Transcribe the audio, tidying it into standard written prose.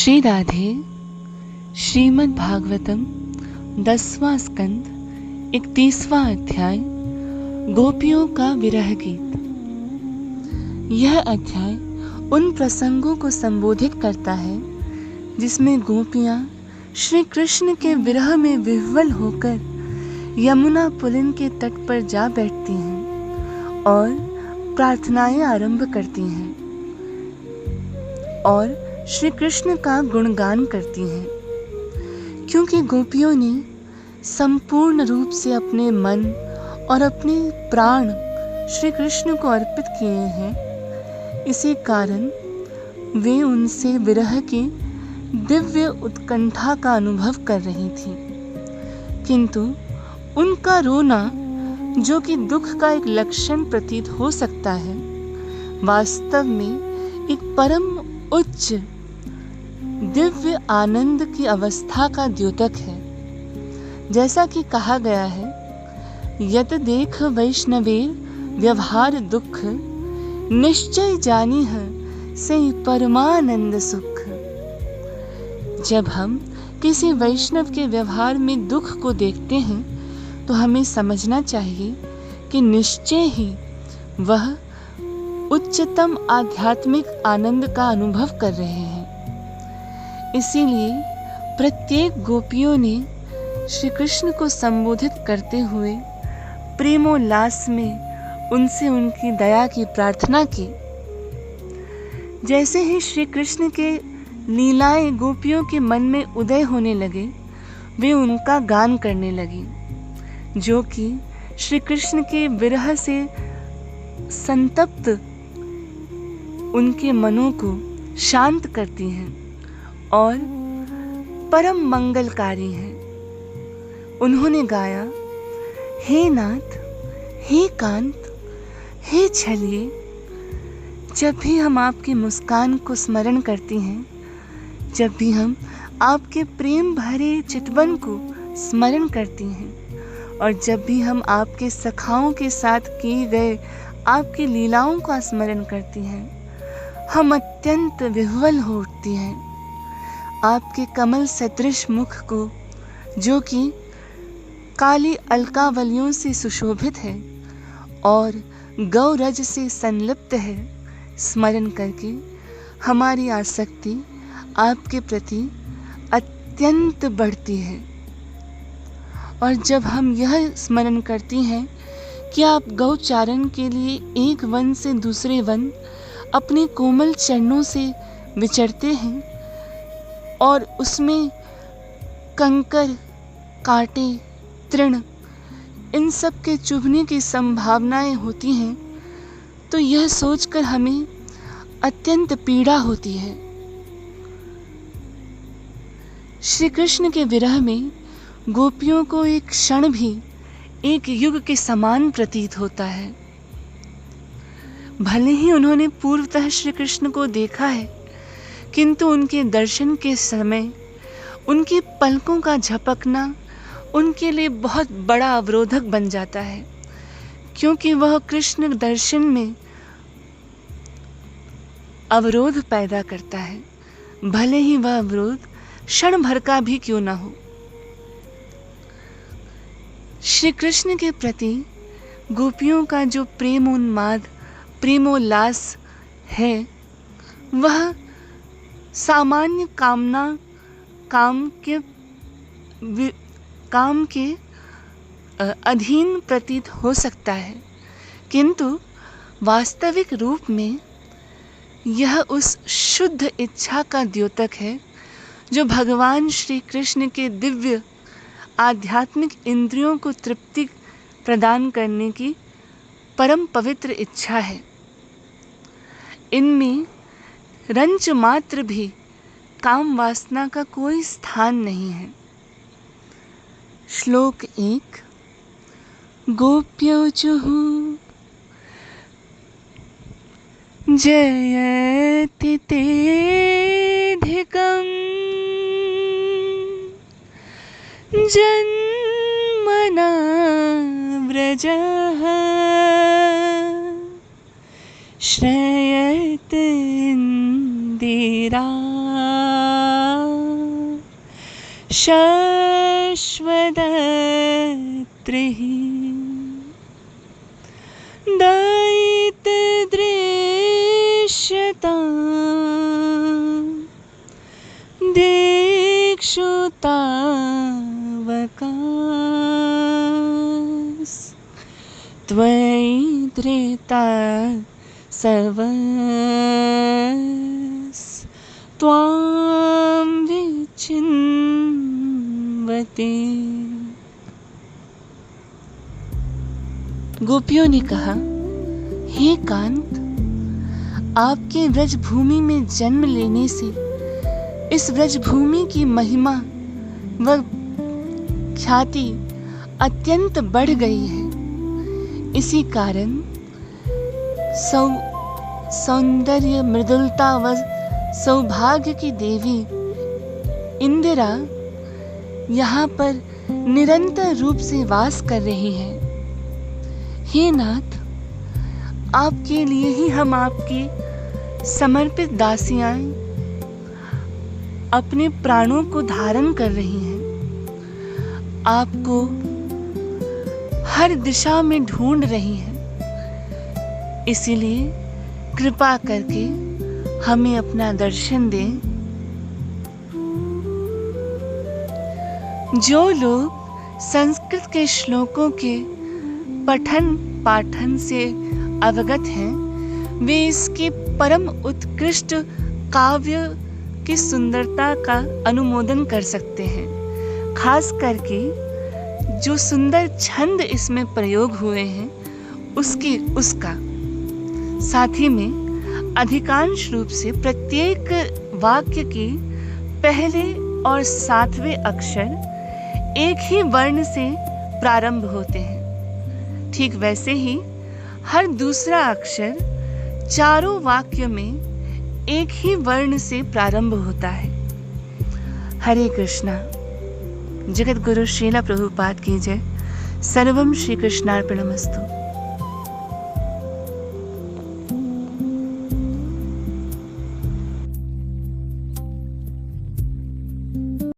श्री राधे। श्रीमद् भागवतम 10वां स्कंद 31वां अध्याय गोपियों का विरह गीत। यह अध्याय उन प्रसंगों को संबोधित करता है जिसमें गोपियां श्री कृष्ण के विरह में विह्वल होकर यमुना पुलिन के तट पर जा बैठती हैं और प्रार्थनाएं आरंभ करती हैं और श्री कृष्ण का गुणगान करती हैं, क्योंकि गोपियों ने संपूर्ण रूप से अपने मन और अपने प्राण श्री कृष्ण को अर्पित किए हैं। इसी कारण वे उनसे विरह की दिव्य उत्कंठा का अनुभव कर रही थीं। किंतु उनका रोना, जो कि दुख का एक लक्षण प्रतीत हो सकता है, वास्तव में एक परम उच्च दिव्य आनंद की अवस्था का द्योतक है। जैसा कि कहा गया है, यत देख वैष्णवेर व्यवहार दुख, निश्चय जानीह से परमानंद सुख। जब हम किसी वैष्णव के व्यवहार में दुख को देखते हैं तो हमें समझना चाहिए कि निश्चय ही वह उच्चतम आध्यात्मिक आनंद का अनुभव कर रहे हैं। इसीलिए प्रत्येक गोपियों ने श्री कृष्ण को संबोधित करते हुए प्रेमोल्लास में उनसे उनकी दया की प्रार्थना की। जैसे ही श्री कृष्ण के लीलाएं गोपियों के मन में उदय होने लगे, वे उनका गान करने लगी, जो कि श्री कृष्ण के विरह से संतप्त उनके मनों को शांत करती हैं और परम मंगलकारी हैं। उन्होंने गाया, हे नाथ, हे कांत, हे छलिए। जब भी हम आपकी मुस्कान को स्मरण करती हैं, जब भी हम आपके प्रेम भरे चितवन को स्मरण करती हैं और जब भी हम आपके सखाओं के साथ किए गए आपकी लीलाओं का स्मरण करती हैं, हम अत्यंत विह्वल हो उठती हैं। आपके कमल सदृश मुख को, जो कि काली अलकावलियों से सुशोभित है और गौरज से संलिप्त है, स्मरण करके हमारी आसक्ति आपके प्रति अत्यंत बढ़ती है। और जब हम यह स्मरण करती हैं कि आप गौचारण के लिए एक वन से दूसरे वन अपने कोमल चरणों से विचरते हैं और उसमें कंकर, कांटे, तृण, इन सब के चुभने की संभावनाएं होती हैं, तो यह सोचकर हमें अत्यंत पीड़ा होती है। श्री कृष्ण के विरह में गोपियों को एक क्षण भी एक युग के समान प्रतीत होता है। भले ही उन्होंने पूर्वतः श्री कृष्ण को देखा है, किंतु उनके दर्शन के समय उनकी पलकों का झपकना उनके लिए बहुत बड़ा अवरोधक बन जाता है, क्योंकि वह कृष्ण दर्शन में अवरोध पैदा करता है, भले ही वह अवरोध क्षण भर का भी क्यों न हो। श्री कृष्ण के प्रति गोपियों का जो प्रेमोन्माद, प्रेमोल्लास है, वह सामान्य काम के अधीन प्रतीत हो सकता है, किंतु वास्तविक रूप में यह उस शुद्ध इच्छा का द्योतक है जो भगवान श्री कृष्ण के दिव्य आध्यात्मिक इंद्रियों को तृप्ति प्रदान करने की परम पवित्र इच्छा है। इनमें रंच मात्र भी काम वासना का कोई स्थान नहीं है। श्लोक 1। गोप्योचुः जयति तेऽधिकम् जन्मना व्रजः श्रयते इंदिरा शश्वदत्रिः दयितदृश्यताम् दिक्षु तावकास् त्वयि धृता सर्वस् त्वां विचिन्वते। गोपियों ने कहा, हे कांत, आपके व्रजभूमि में जन्म लेने से इस व्रजभूमि की महिमा व ख्याति अत्यंत बढ़ गई है। इसी कारण सौंदर्य, मृदुलता व सौभाग्य की देवी इंदिरा यहाँ पर निरंतर रूप से वास कर रही है। हे नाथ, आपके लिए ही हम आपकी समर्पित दासियां अपने प्राणों को धारण कर रही हैं। आपको हर दिशा में ढूंढ रही हैं। इसीलिए कृपा करके हमें अपना दर्शन दें। जो लोग संस्कृत के श्लोकों के पठन पाठन से अवगत हैं, वे इसके परम उत्कृष्ट काव्य की सुंदरता का अनुमोदन कर सकते हैं। खास करके जो सुंदर छंद इसमें प्रयोग हुए हैं उसका। साथ ही में अधिकांश रूप से प्रत्येक वाक्य के पहले और 7वें अक्षर एक ही वर्ण से प्रारंभ होते हैं। ठीक वैसे ही हर दूसरा अक्षर चारों वाक्य में एक ही वर्ण से प्रारंभ होता है। हरे कृष्णा। जगत गुरु श्रीला प्रभुपाद की जय। सर्वम श्री कृष्णार्पणमस्तु।